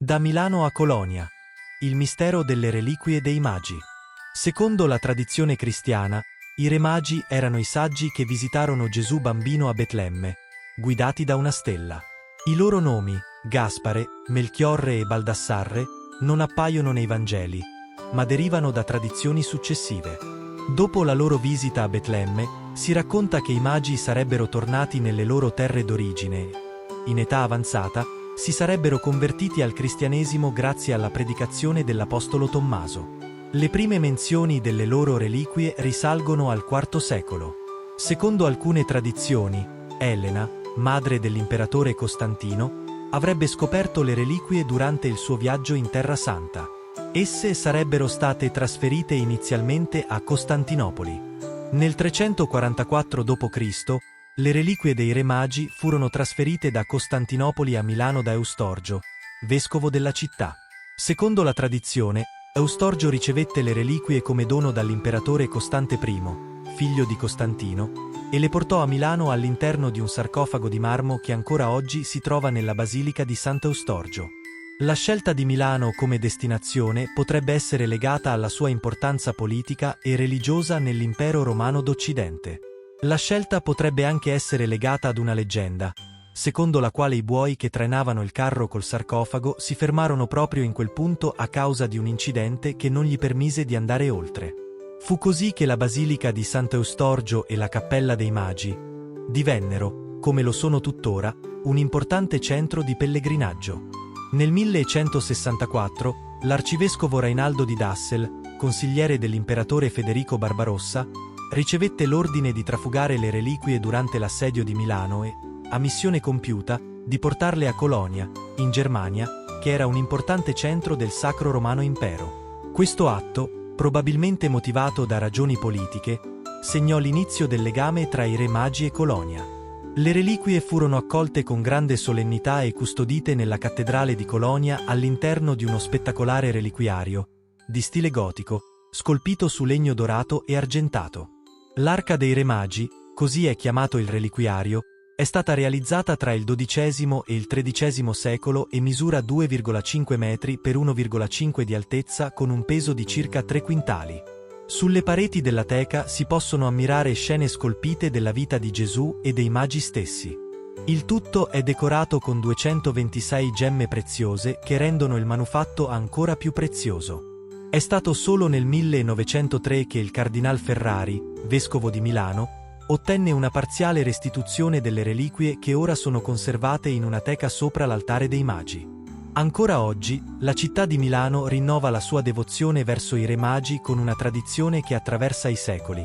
Da Milano a Colonia. Il mistero delle reliquie dei Magi. Secondo la tradizione cristiana, i Re Magi erano i saggi che visitarono Gesù bambino a Betlemme, guidati da una stella. I loro nomi, Gaspare, Melchiorre e Baldassarre, non appaiono nei Vangeli, ma derivano da tradizioni successive. Dopo la loro visita a Betlemme, si racconta che i Magi sarebbero tornati nelle loro terre d'origine e, in età avanzata, si sarebbero convertiti al cristianesimo grazie alla predicazione dell'apostolo Tommaso. Le prime menzioni delle loro reliquie risalgono al IV secolo. Secondo alcune tradizioni, Elena, madre dell'imperatore Costantino, avrebbe scoperto le reliquie durante il suo viaggio in Terra Santa. Esse sarebbero state trasferite inizialmente a Costantinopoli. Nel 344 d.C., le reliquie dei Re Magi furono trasferite da Costantinopoli a Milano da Eustorgio, vescovo della città. Secondo la tradizione, Eustorgio ricevette le reliquie come dono dall'imperatore Costante I, figlio di Costantino, e le portò a Milano all'interno di un sarcofago di marmo che ancora oggi si trova nella Basilica di Sant'Eustorgio. La scelta di Milano come destinazione potrebbe essere legata alla sua importanza politica e religiosa nell'Impero Romano d'Occidente. La scelta potrebbe anche essere legata ad una leggenda, secondo la quale i buoi che trainavano il carro col sarcofago si fermarono proprio in quel punto a causa di un incidente che non gli permise di andare oltre. Fu così che la Basilica di Sant'Eustorgio e la Cappella dei Magi divennero, come lo sono tuttora, un importante centro di pellegrinaggio. Nel 1164, l'arcivescovo Rainaldo di Dassel, consigliere dell'imperatore Federico Barbarossa, ricevette l'ordine di trafugare le reliquie durante l'assedio di Milano e, a missione compiuta, di portarle a Colonia, in Germania, che era un importante centro del Sacro Romano Impero. Questo atto, probabilmente motivato da ragioni politiche, segnò l'inizio del legame tra i Re Magi e Colonia. Le reliquie furono accolte con grande solennità e custodite nella cattedrale di Colonia all'interno di uno spettacolare reliquiario, di stile gotico, scolpito su legno dorato e argentato. L'Arca dei Re Magi, così è chiamato il reliquiario, è stata realizzata tra il XII e il XIII secolo e misura 2,5 metri per 1,5 di altezza con un peso di circa 3 quintali. Sulle pareti della teca si possono ammirare scene scolpite della vita di Gesù e dei Magi stessi. Il tutto è decorato con 226 gemme preziose che rendono il manufatto ancora più prezioso. È stato solo nel 1903 che il Cardinal Ferrari, vescovo di Milano, ottenne una parziale restituzione delle reliquie che ora sono conservate in una teca sopra l'altare dei Magi. Ancora oggi, la città di Milano rinnova la sua devozione verso i Re Magi con una tradizione che attraversa i secoli: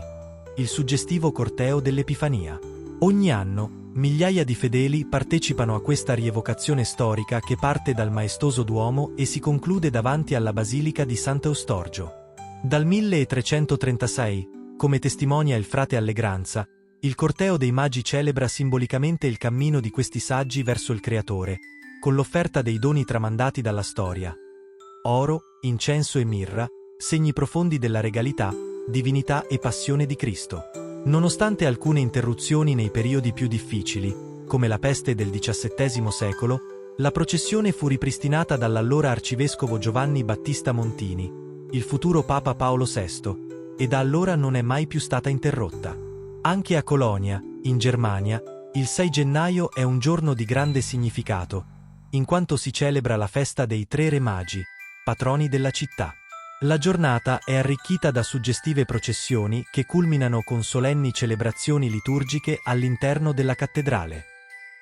il suggestivo corteo dell'Epifania. Ogni anno, migliaia di fedeli partecipano a questa rievocazione storica che parte dal maestoso Duomo e si conclude davanti alla Basilica di Sant'Eustorgio. Dal 1336, come testimonia il frate Allegranza, il corteo dei Magi celebra simbolicamente il cammino di questi saggi verso il Creatore, con l'offerta dei doni tramandati dalla storia: oro, incenso e mirra, segni profondi della regalità, divinità e passione di Cristo. Nonostante alcune interruzioni nei periodi più difficili, come la peste del XVII secolo, la processione fu ripristinata dall'allora arcivescovo Giovanni Battista Montini, il futuro Papa Paolo VI, e da allora non è mai più stata interrotta. Anche a Colonia, in Germania, il 6 gennaio è un giorno di grande significato, in quanto si celebra la festa dei tre Re Magi, patroni della città. La giornata è arricchita da suggestive processioni che culminano con solenni celebrazioni liturgiche all'interno della cattedrale.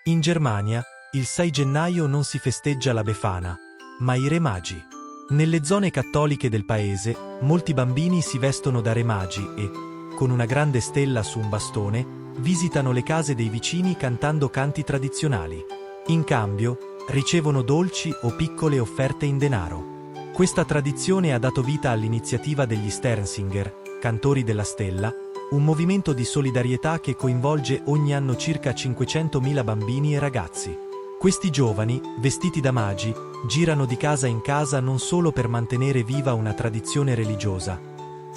In Germania, il 6 gennaio non si festeggia la Befana, ma i Re Magi. Nelle zone cattoliche del paese, molti bambini si vestono da Re Magi e, con una grande stella su un bastone, visitano le case dei vicini cantando canti tradizionali. In cambio, ricevono dolci o piccole offerte in denaro. Questa tradizione ha dato vita all'iniziativa degli Sternsinger, Cantori della Stella, un movimento di solidarietà che coinvolge ogni anno circa 500.000 bambini e ragazzi. Questi giovani, vestiti da magi, girano di casa in casa non solo per mantenere viva una tradizione religiosa,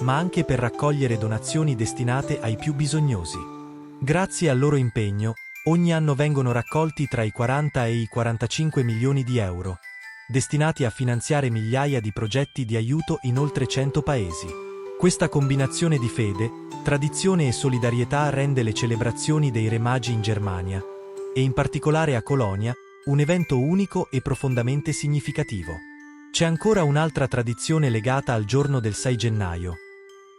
ma anche per raccogliere donazioni destinate ai più bisognosi. Grazie al loro impegno, ogni anno vengono raccolti tra i 40 e i 45 milioni di euro, destinati a finanziare migliaia di progetti di aiuto in oltre 100 paesi. Questa combinazione di fede, tradizione e solidarietà rende le celebrazioni dei Re Magi in Germania, e in particolare a Colonia, un evento unico e profondamente significativo. C'è ancora un'altra tradizione legata al giorno del 6 gennaio.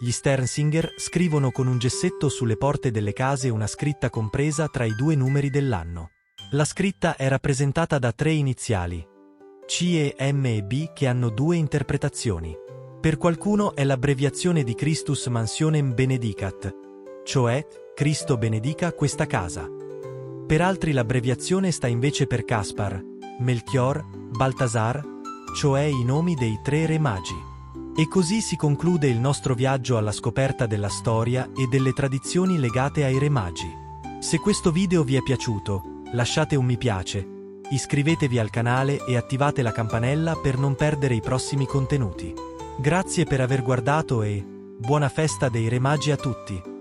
Gli Sternsinger scrivono con un gessetto sulle porte delle case una scritta compresa tra i due numeri dell'anno. La scritta è rappresentata da 3 iniziali, C e M e B, che hanno 2 interpretazioni. Per qualcuno è l'abbreviazione di Christus Mansionem Benedicat, cioè Cristo benedica questa casa. Per altri l'abbreviazione sta invece per Caspar, Melchior, Baltasar, cioè i nomi dei 3 Re Magi. E così si conclude il nostro viaggio alla scoperta della storia e delle tradizioni legate ai Re Magi. Se questo video vi è piaciuto, lasciate un mi piace, iscrivetevi al canale e attivate la campanella per non perdere i prossimi contenuti. Grazie per aver guardato e buona festa dei Re Magi a tutti!